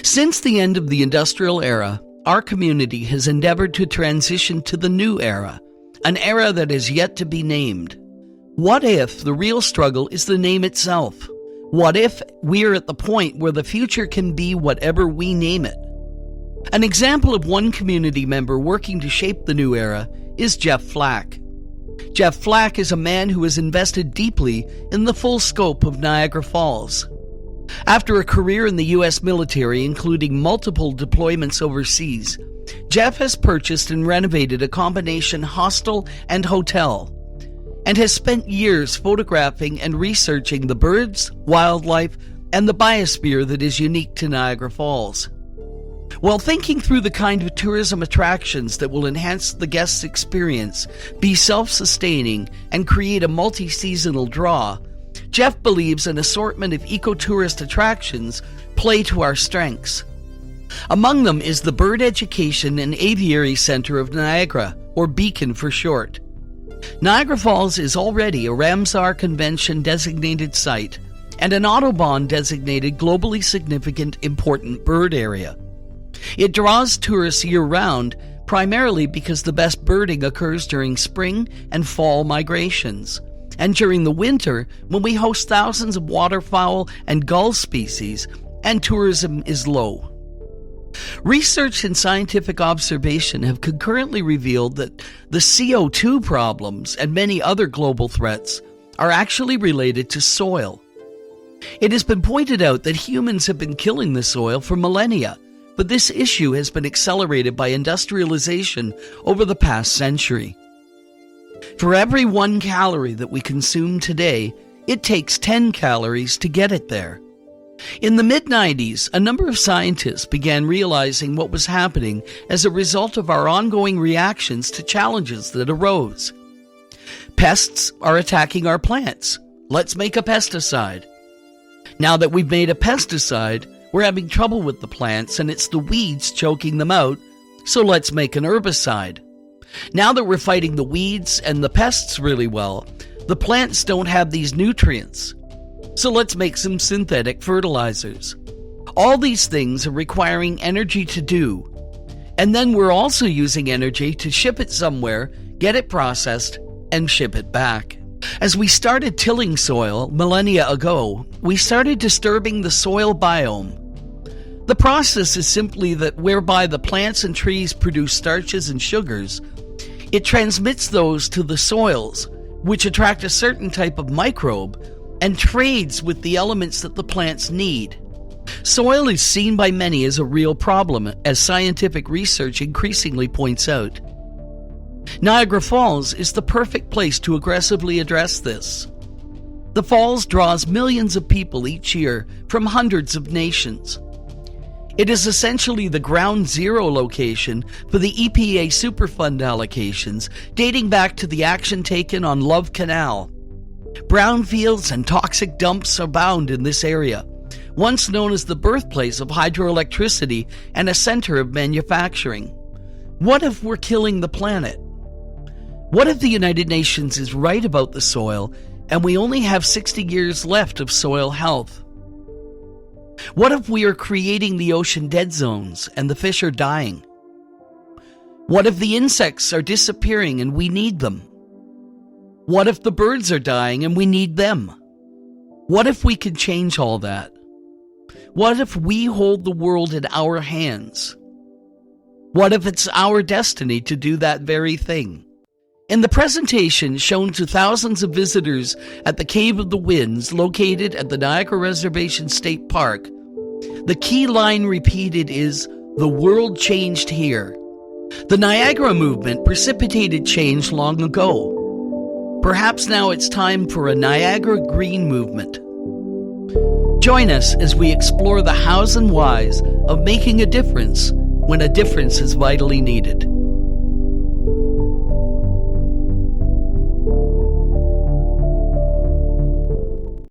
Since the end of the industrial era, our community has endeavored to transition to the new era, an era that is yet to be named. What if the real struggle is the name itself? What if we're at the point where the future can be whatever we name it? An example of one community member working to shape the new era is Jeff Flack. Jeff Flack is a man who has invested deeply in the full scope of Niagara Falls. After a career in the U.S. military, including multiple deployments overseas, Jeff has purchased and renovated a combination hostel and hotel, and has spent years photographing and researching the birds, wildlife, and the biosphere that is unique to Niagara Falls. While thinking through the kind of tourism attractions that will enhance the guest's experience, be self-sustaining, and create a multi-seasonal draw, Jeff believes an assortment of ecotourist attractions play to our strengths. Among them is the Bird Education and Aviary Center of Niagara, or Beacon for short. Niagara Falls is already a Ramsar Convention designated site and an Audubon designated globally significant important bird area. It draws tourists year-round, primarily because the best birding occurs during spring and fall migrations, and during the winter when we host thousands of waterfowl and gull species and tourism is low. Research and scientific observation have concurrently revealed that the CO2 problems and many other global threats are actually related to soil. It has been pointed out that humans have been killing the soil for millennia, but this issue has been accelerated by industrialization over the past century. For every 1 calorie that we consume today, it takes 10 calories to get it there. In the mid-90s, a number of scientists began realizing what was happening as a result of our ongoing reactions to challenges that arose. Pests are attacking our plants. Let's make a pesticide. Now that we've made a pesticide, we're having trouble with the plants and it's the weeds choking them out, so let's make an herbicide. Now that we're fighting the weeds and the pests really well, the plants don't have these nutrients. So let's make some synthetic fertilizers. All these things are requiring energy to do. And then we're also using energy to ship it somewhere, get it processed, and ship it back. As we started tilling soil millennia ago, we started disturbing the soil biome. The process is simply that whereby the plants and trees produce starches and sugars, it transmits those to the soils, which attract a certain type of microbe and trades with the elements that the plants need. Soil is seen by many as a real problem, as scientific research increasingly points out. Niagara Falls is the perfect place to aggressively address this. The falls draws millions of people each year from hundreds of nations. It is essentially the ground zero location for the EPA Superfund allocations dating back to the action taken on Love Canal. Brownfields and toxic dumps abound in this area, once known as the birthplace of hydroelectricity and a center of manufacturing. What if we're killing the planet? What if the United Nations is right about the soil and we only have 60 years left of soil health? What if we are creating the ocean dead zones and the fish are dying? What if the insects are disappearing and we need them? What if the birds are dying and we need them? What if we could change all that? What if we hold the world in our hands? What if it's our destiny to do that very thing? In the presentation shown to thousands of visitors at the Cave of the Winds located at the Niagara Reservation State Park, the key line repeated is, "The world changed here." The Niagara movement precipitated change long ago. Perhaps now it's time for a Niagara Green movement. Join us as we explore the hows and whys of making a difference when a difference is vitally needed.